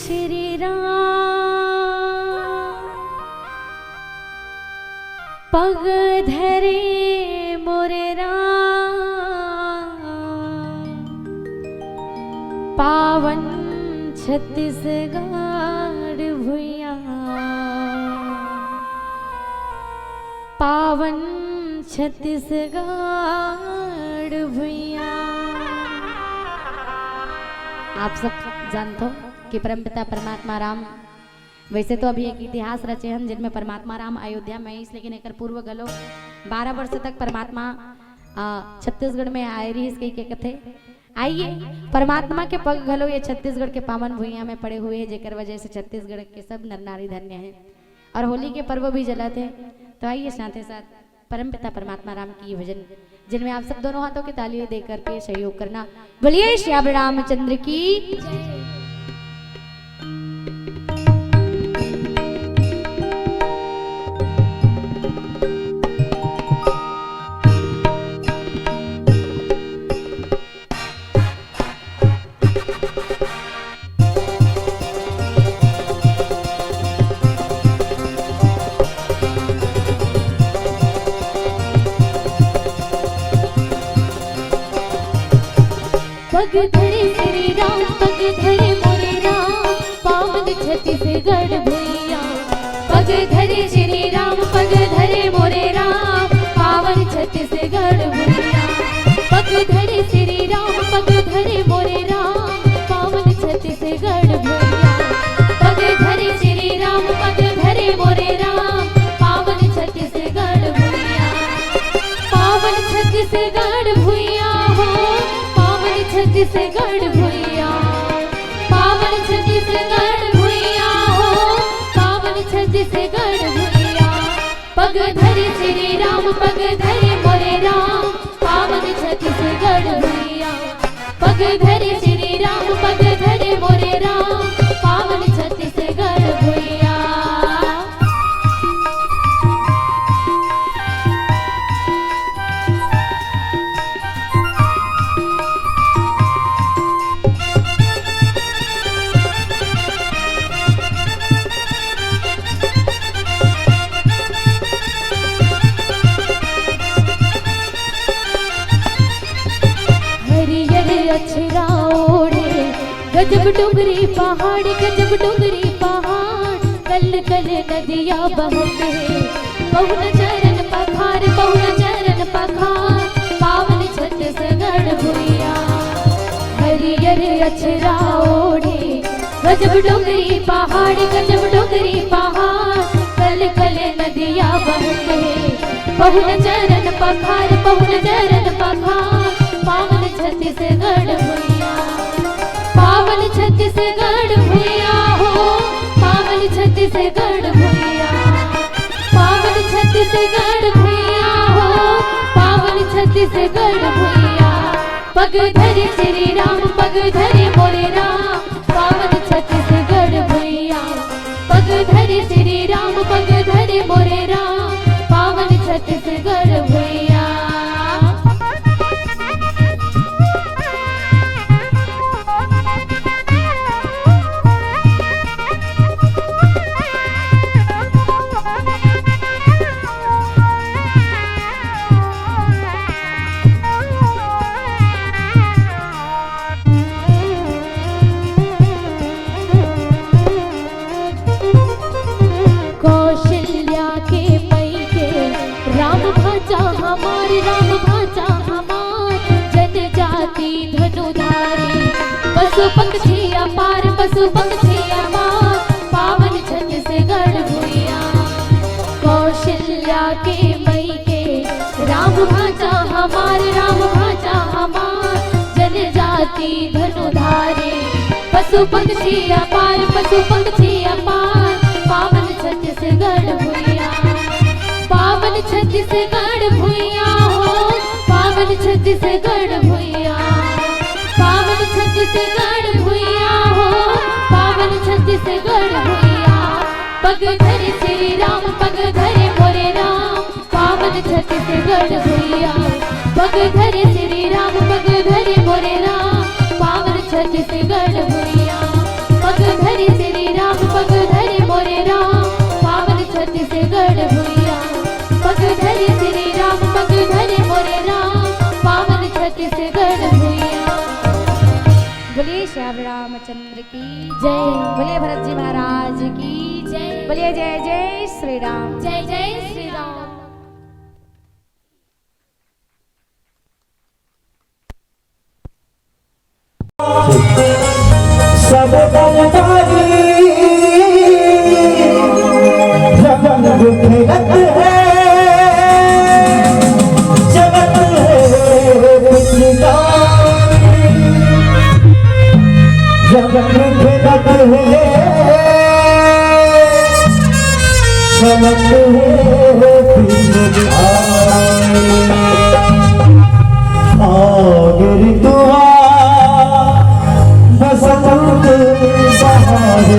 श्री राम पग धरे मोरे राम पावन छत्तीसगढ़ भुइया पावन छत्तीसगढ़ भुइया। आप सब जानते हो कि परमपिता परमात्मा राम वैसे तो अभी एक इतिहास रचे हैं जिनमें परमात्मा राम अयोध्या में इस लेकिन एक पूर्व गलो 12 वर्ष तक परमात्मा छत्तीसगढ़ में आए रही इसके के कथे। आइए परमात्मा के पग घलो ये छत्तीसगढ़ के पावन भुइया में पड़े हुए हैं जेकर वजह से छत्तीसगढ़ के सब नर नारी धन्य हैं और होली के पर्व भी जलाते हैं। तो आइए साथ ही साथ परमपिता परमात्मा राम की भजन जिनमें आप सब दोनों हाथों की तालियां दे करके सहयोग करना। बोलिए श्री रामचंद्र की पग धरे श्री राम पग धरे मोरे राम पावन छत्तीसगढ़ भुइया पग धरे श्री राम पग धरे मोरे राम पावन छत्तीसगढ़ भुइया पग धरे श्री राम पग धरे मोरे राम पावन छत्तीसगढ़ भुइया पग धरे श्री राम पग धरे मोरे राम पावन छत्तीसगढ़ भुइया पावन छत्तीसगढ़ भुइया हो छत्तीसगढ़ भुइया पावन छत्तीसगढ़ भुइया हो पावन छत्तीसगढ़ भुइया पग धरे श्री राम पग धरे मोरे राम पावन छत्तीसगढ़ भुइया पग धरे श्री राम पग धरे मोरे राम पावन छत्तीसगढ़ भुइया। अछरा ओढ़े गजब डुंगरी पहाड़ गजब डुंगरी पहाड़ कल कल नदिया बहते बहुन चरण पखार पावन छत्तीसगढ़ भुइया हरियर अछरा ओढ़े गजब डुंगरी पहाड़ कल कल नदिया बहते बहुन चरण पखार पावन छत्तीसगढ़ भुइया पावन छत्तीसगढ़ भुइया हो पावन छत्तीसगढ़ भुइया पावन छत्तीसगढ़ भुइया हो पावन छत्तीसगढ़ भुइया पग धरे श्री राम पग धरे मोरे राम पावन छत्तीसगढ़ भुइया पग धरे श्री राम पग धरे मोरे राम पावन छत्तीसगढ़ भुइया। कौशल्या के मई के राम भाचा हमार जनजाति धनुधारी पशु पक्षी अपार पावन छत्तीसगढ़ भुइया कौशल्या के मई के राम भाचा हमार जनजाति धनुधारी पशु पक्षी अपार पावन छत्तीसगढ़ भुइया पावन छत्तीसगढ़ भुइया हो पावन छत्तीसगढ़ भुइया पावन छत्तीसगढ़ भुइया हो पावन छत्तीसगढ़ भुइया पग धरे श्री राम पग धरे मोरे राम पावन छत्तीसगढ़ भुइया पग धरे श्री राम पग धरे मोरे राम पावन छत्तीसगढ़ भुइया पग धरे पग धरे मोरे राम पावन छत्तीसगढ़ भुइया पग धरे श्री राम पग धरे मोरे राम पावन छत्तीसगढ़ भुइया। बोलिए श्याम रामचंद्र की जय, बोलिए भरत जी महाराज की जय, बोलिए जय जय श्री राम, जय जय श्री राम। सब बलदारी जगत है जगत है जगत है आगे दुआ बसंत बहार